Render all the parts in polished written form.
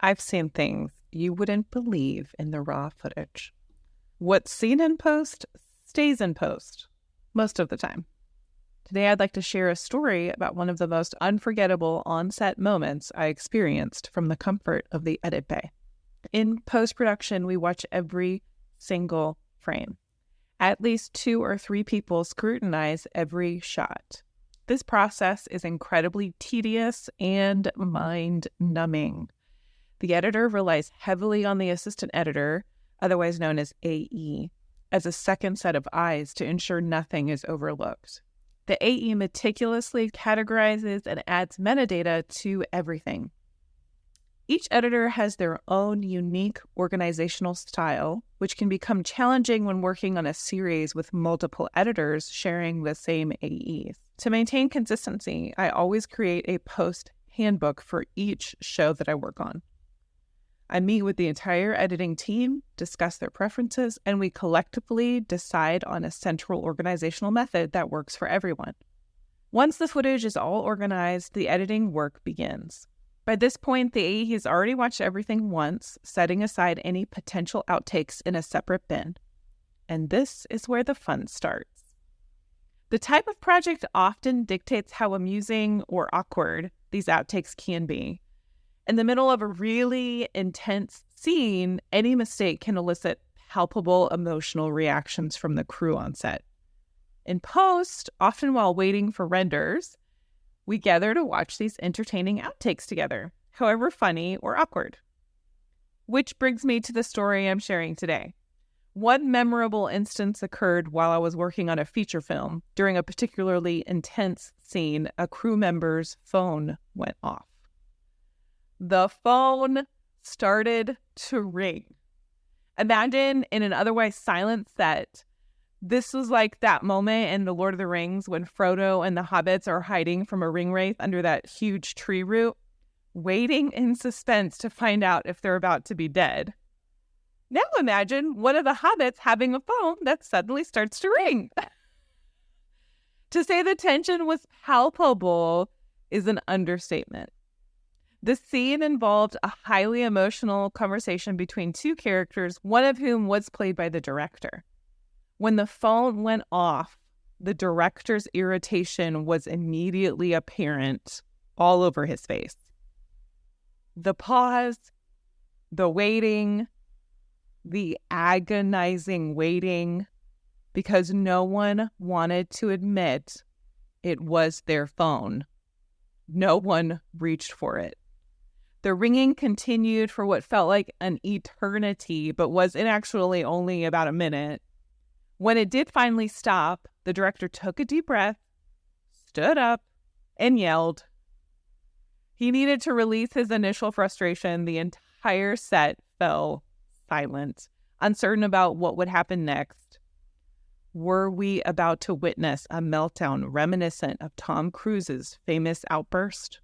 I've seen things you wouldn't believe in the raw footage. What's seen in post stays in post, most of the time. Today, I'd like to share a story about one of the most unforgettable on-set moments I experienced from the comfort of the edit bay. In post-production, we watch every single frame. At least 2 or 3 people scrutinize every shot. This process is incredibly tedious and mind-numbing. The editor relies heavily on the assistant editor, otherwise known as AE, as a second set of eyes to ensure nothing is overlooked. The AE meticulously categorizes and adds metadata to everything. Each editor has their own unique organizational style, which can become challenging when working on a series with multiple editors sharing the same AEs. To maintain consistency, I always create a post handbook for each show that I work on. I meet with the entire editing team, discuss their preferences, and we collectively decide on a central organizational method that works for everyone. Once the footage is all organized, the editing work begins. By this point, the AE has already watched everything once, setting aside any potential outtakes in a separate bin. And this is where the fun starts. The type of project often dictates how amusing or awkward these outtakes can be. In the middle of a really intense scene, any mistake can elicit palpable emotional reactions from the crew on set. In post, often while waiting for renders, we gather to watch these entertaining outtakes together, however funny or awkward. Which brings me to the story I'm sharing today. One memorable instance occurred while I was working on a feature film. During a particularly intense scene, a crew member's phone went off. The phone started to ring. Imagine in an otherwise silent set, this was like that moment in The Lord of the Rings when Frodo and the hobbits are hiding from a ring wraith under that huge tree root, waiting in suspense to find out if they're about to be dead. Now imagine one of the hobbits having a phone that suddenly starts to ring. To say the tension was palpable is an understatement. The scene involved a highly emotional conversation between 2 characters, one of whom was played by the director. When the phone went off, the director's irritation was immediately apparent all over his face. The pause, the waiting, the agonizing waiting, because no one wanted to admit it was their phone. No one reached for it. The ringing continued for what felt like an eternity, but was actually only about a minute. When it did finally stop, the director took a deep breath, stood up, and yelled. He needed to release his initial frustration. The entire set fell silent, uncertain about what would happen next. Were we about to witness a meltdown reminiscent of Tom Cruise's famous outburst?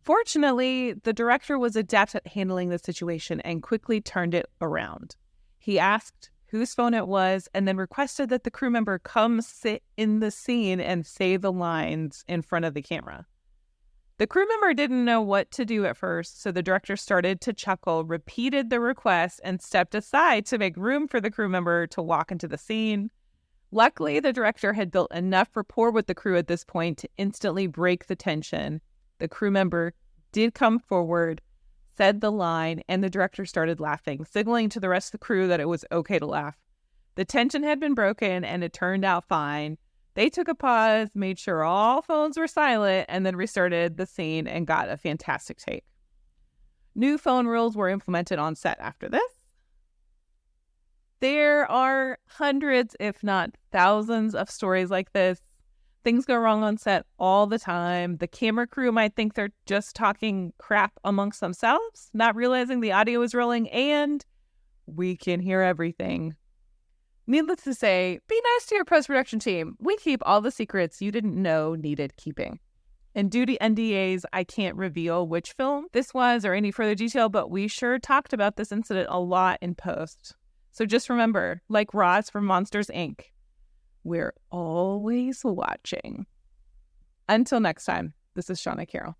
Fortunately, the director was adept at handling the situation and quickly turned it around. He asked whose phone it was and then requested that the crew member come sit in the scene and say the lines in front of the camera. The crew member didn't know what to do at first, so the director started to chuckle, repeated the request, and stepped aside to make room for the crew member to walk into the scene. Luckily, the director had built enough rapport with the crew at this point to instantly break the tension. The crew member did come forward, said the line, and the director started laughing, signaling to the rest of the crew that it was okay to laugh. The tension had been broken, and it turned out fine. They took a pause, made sure all phones were silent, and then restarted the scene and got a fantastic take. New phone rules were implemented on set after this. There are hundreds, if not thousands, of stories like this. Things go wrong on set all the time. The camera crew might think they're just talking crap amongst themselves, not realizing the audio is rolling, and we can hear everything. Needless to say, be nice to your post-production team. We keep all the secrets you didn't know needed keeping. And due to NDAs, I can't reveal which film this was or any further detail, but we sure talked about this incident a lot in post. So just remember, like Roz from Monsters, Inc., we're always watching. Until next time, this is Shauna Carroll.